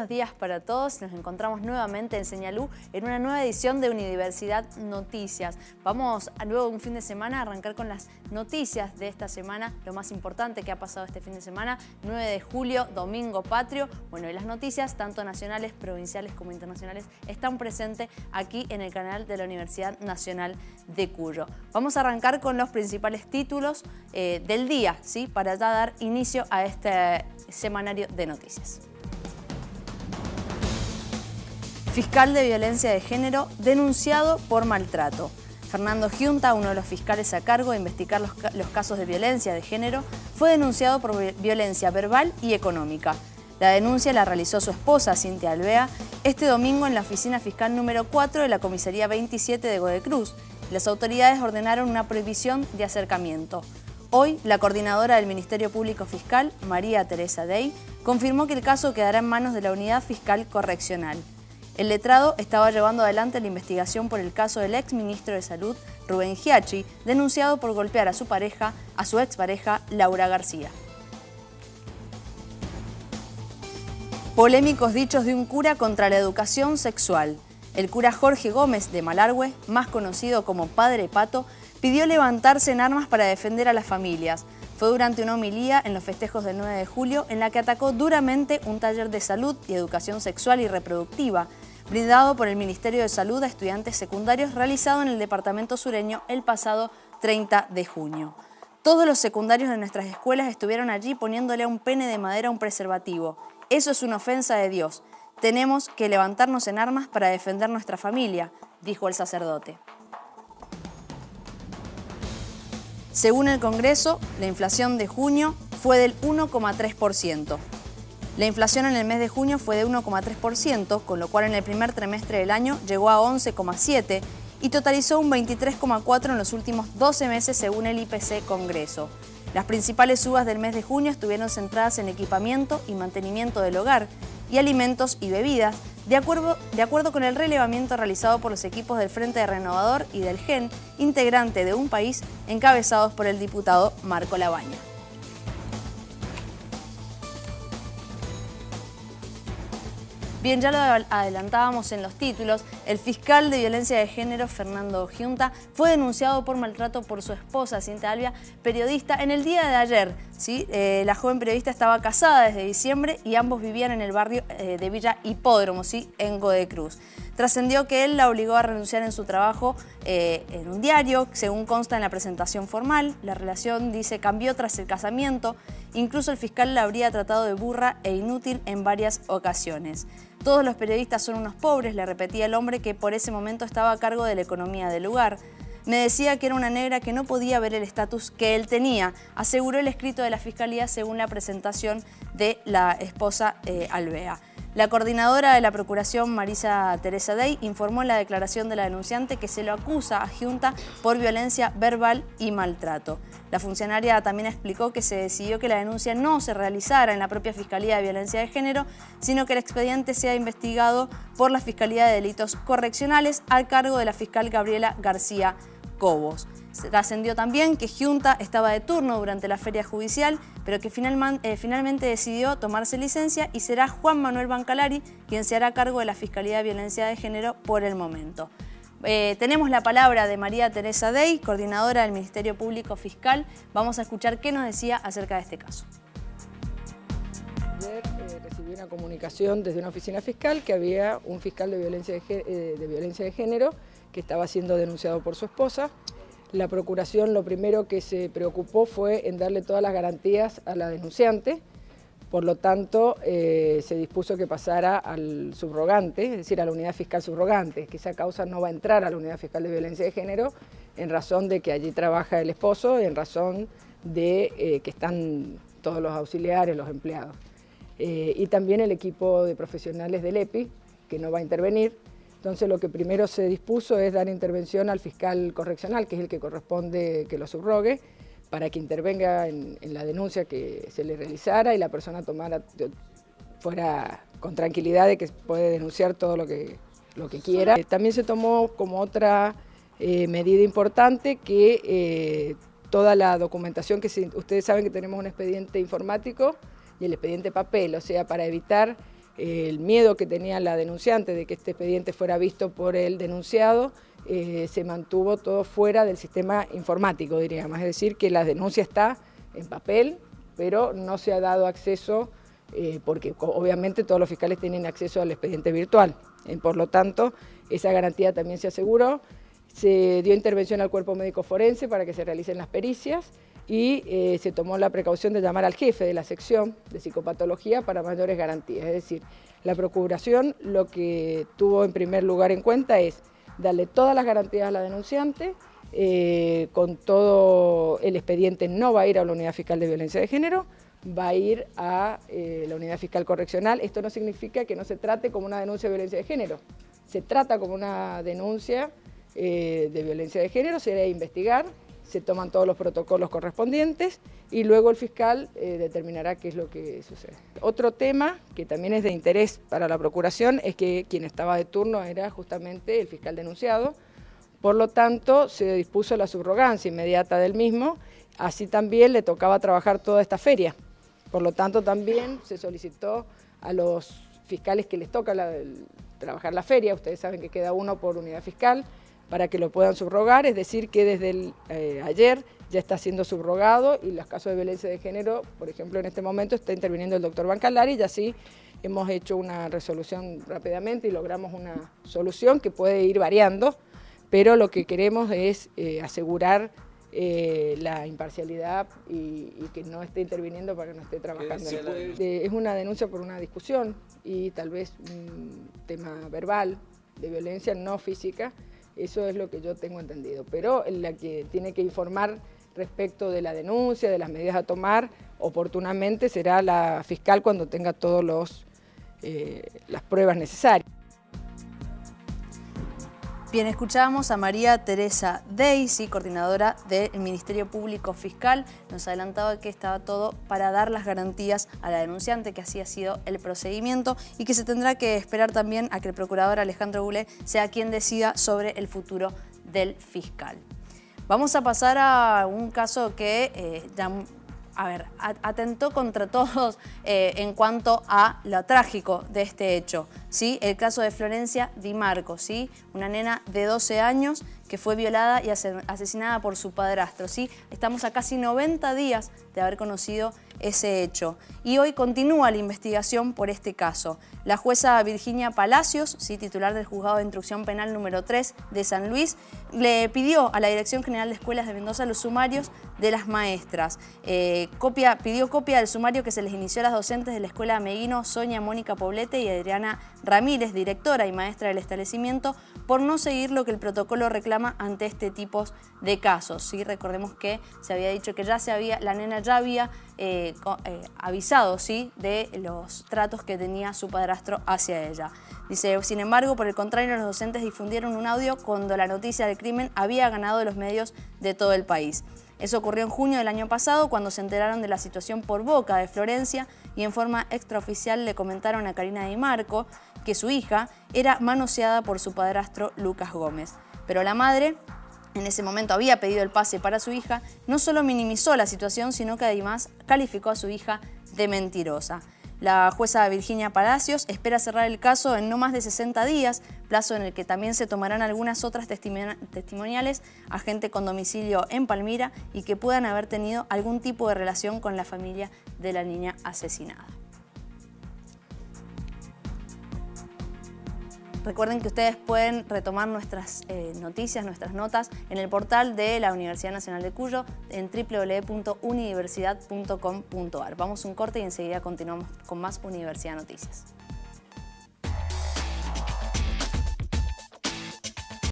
buenos días para todos. Nos encontramos nuevamente en Señalú en una nueva edición de Unidiversidad Noticias. Vamos luego de un fin de semana a arrancar con las noticias de esta semana, lo más importante que ha pasado este fin de semana, 9 de julio, Domingo Patrio. Bueno, y las noticias, tanto nacionales, provinciales como internacionales, están presentes aquí en el canal de la Universidad Nacional de Cuyo. Vamos a arrancar con los principales títulos del día, ¿sí? Para ya dar inicio a este semanario de noticias. Fiscal de violencia de género denunciado por maltrato. Fernando Giunta, uno de los fiscales a cargo de investigar los casos de violencia de género, fue denunciado por violencia verbal y económica. La denuncia la realizó su esposa, Cintia Alvea, este domingo en la oficina fiscal número 4 de la comisaría 27 de Godecruz. Las autoridades ordenaron una prohibición de acercamiento. Hoy, la coordinadora del Ministerio Público Fiscal, María Teresa Dey, confirmó que el caso quedará en manos de la Unidad Fiscal Correccional. El letrado estaba llevando adelante la investigación por el caso del exministro de Salud, Rubén Giachi, denunciado por golpear a su expareja, Laura García. Polémicos dichos de un cura contra la educación sexual. El cura Jorge Gómez de Malargüe, más conocido como Padre Pato, pidió levantarse en armas para defender a las familias. Fue durante una homilía en los festejos del 9 de julio en la que atacó duramente un taller de salud y educación sexual y reproductiva, brindado por el Ministerio de Salud a estudiantes secundarios, realizado en el departamento sureño el pasado 30 de junio. Todos los secundarios de nuestras escuelas estuvieron allí poniéndole a un pene de madera un preservativo. Eso es una ofensa de Dios. Tenemos que levantarnos en armas para defender nuestra familia, dijo el sacerdote. Según el Congreso, la inflación de junio fue del 1,3%. La inflación en el mes de junio fue de 1,3%, con lo cual en el primer trimestre del año llegó a 11,7% y totalizó un 23,4% en los últimos 12 meses según el IPC Congreso. Las principales subas del mes de junio estuvieron centradas en equipamiento y mantenimiento del hogar y alimentos y bebidas, de acuerdo con el relevamiento realizado por los equipos del Frente Renovador y del GEN, integrante de Un País, encabezados por el diputado Marco Labaña. Bien, ya lo adelantábamos en los títulos, el fiscal de violencia de género, Fernando Giunta, fue denunciado por maltrato por su esposa, Cintia Alvea, periodista, en el día de ayer. ¿Sí? La joven periodista estaba casada desde diciembre y ambos vivían en el barrio de Villa Hipódromo, ¿sí? En Godecruz. Trascendió que él la obligó a renunciar en su trabajo en un diario, según consta en la presentación formal. La relación, dice, cambió tras el casamiento. Incluso el fiscal la habría tratado de burra e inútil en varias ocasiones. Todos los periodistas son unos pobres, le repetía el hombre que por ese momento estaba a cargo de la economía del lugar. Me decía que era una negra que no podía ver el estatus que él tenía, aseguró el escrito de la Fiscalía según la presentación de la esposa Alvea. La coordinadora de la Procuración, María Teresa Dey, informó en la declaración de la denunciante que se lo acusa a Giunta por violencia verbal y maltrato. La funcionaria también explicó que se decidió que la denuncia no se realizara en la propia Fiscalía de Violencia de Género, sino que el expediente sea investigado por la Fiscalía de Delitos Correccionales al cargo de la fiscal Gabriela García Cobos. Se trascendió también que Giunta estaba de turno durante la feria judicial, pero que finalmente decidió tomarse licencia y será Juan Manuel Bancalari quien se hará cargo de la Fiscalía de Violencia de Género por el momento. Tenemos la palabra de María Teresa Dey, coordinadora del Ministerio Público Fiscal. Vamos a escuchar qué nos decía acerca de este caso. Ayer recibí una comunicación desde una oficina fiscal que había un fiscal de violencia de género que estaba siendo denunciado por su esposa. La Procuración lo primero que se preocupó fue en darle todas las garantías a la denunciante, por lo tanto se dispuso que pasara al subrogante, es decir, a la unidad fiscal subrogante, que esa causa no va a entrar a la unidad fiscal de violencia de género en razón de que allí trabaja el esposo y en razón de que están todos los auxiliares, los empleados. Y también el equipo de profesionales del EPI, que no va a intervenir. Entonces lo que primero se dispuso es dar intervención al fiscal correccional, que es el que corresponde que lo subrogue, para que intervenga en la denuncia que se le realizara y la persona fuera con tranquilidad de que puede denunciar todo lo que quiera. También se tomó como otra medida importante que toda la documentación ustedes saben que tenemos un expediente informático y el expediente papel, o sea, para evitar el miedo que tenía la denunciante de que este expediente fuera visto por el denunciado, se mantuvo todo fuera del sistema informático, diríamos, es decir, que la denuncia está en papel, pero no se ha dado acceso, porque obviamente todos los fiscales tienen acceso al expediente virtual, por lo tanto, esa garantía también se aseguró. Se dio intervención al cuerpo médico forense para que se realicen las pericias y se tomó la precaución de llamar al jefe de la sección de psicopatología para mayores garantías. Es decir, la Procuración lo que tuvo en primer lugar en cuenta es darle todas las garantías a la denunciante, con todo el expediente no va a ir a la Unidad Fiscal de Violencia de Género, va a ir a la Unidad Fiscal Correccional. Esto no significa que no se trate como una denuncia de violencia de género, se trata como una denuncia de violencia de género, se debe investigar, se toman todos los protocolos correspondientes y luego el fiscal determinará qué es lo que sucede. Otro tema que también es de interés para la Procuración es que quien estaba de turno era justamente el fiscal denunciado, por lo tanto se dispuso la subrogancia inmediata del mismo, así también le tocaba trabajar toda esta feria, por lo tanto también se solicitó a los fiscales que les toca trabajar la feria, ustedes saben que queda uno por unidad fiscal, para que lo puedan subrogar, es decir, que desde ayer ya está siendo subrogado y los casos de violencia de género, por ejemplo, en este momento está interviniendo el doctor Bancalari y así hemos hecho una resolución rápidamente y logramos una solución que puede ir variando, pero lo que queremos es asegurar la imparcialidad y que no esté interviniendo para que no esté trabajando. Es una denuncia por una discusión y tal vez un tema verbal de violencia no física. Eso es lo que yo tengo entendido, pero la que tiene que informar respecto de la denuncia, de las medidas a tomar oportunamente será la fiscal cuando tenga todas las pruebas necesarias. Bien, escuchábamos a María Teresa Deisi, coordinadora del Ministerio Público Fiscal. Nos adelantaba que estaba todo para dar las garantías a la denunciante, que así ha sido el procedimiento y que se tendrá que esperar también a que el procurador Alejandro Goulet sea quien decida sobre el futuro del fiscal. Vamos a pasar a un caso que atentó contra todos en cuanto a lo trágico de este hecho, ¿sí? El caso de Florencia Di Marco, ¿sí? Una nena de 12 años que fue violada y asesinada por su padrastro, ¿sí? Estamos a casi 90 días de haber conocido ese hecho y hoy continúa la investigación por este caso. La jueza Virginia Palacios, ¿sí? Titular del Juzgado de Instrucción Penal número 3 de San Luis, le pidió a la Dirección General de Escuelas de Mendoza los sumarios de las maestras. Pidió copia del sumario que se les inició a las docentes de la Escuela Meguino, Sonia Mónica Poblete y Adriana Ramírez, directora y maestra del establecimiento, por no seguir lo que el protocolo reclama ante este tipo de casos, ¿sí? Recordemos que se había dicho que la nena ya había avisado, ¿sí? De los tratos que tenía su padrastro hacia ella. Dice, sin embargo, por el contrario, los docentes difundieron un audio cuando la noticia del crimen había ganado de los medios de todo el país. Eso ocurrió en junio del año pasado, cuando se enteraron de la situación por boca de Florencia y en forma extraoficial le comentaron a Karina Di Marco que su hija era manoseada por su padrastro Lucas Gómez. Pero la madre, en ese momento había pedido el pase para su hija, no solo minimizó la situación, sino que además calificó a su hija de mentirosa. La jueza Virginia Palacios espera cerrar el caso en no más de 60 días, plazo en el que también se tomarán algunas otras testimoniales a gente con domicilio en Palmira y que puedan haber tenido algún tipo de relación con la familia de la niña asesinada. Recuerden que ustedes pueden retomar nuestras noticias, nuestras notas en el portal de la Universidad Nacional de Cuyo en www.universidad.com.ar. Vamos a un corte y enseguida continuamos con más Universidad Noticias.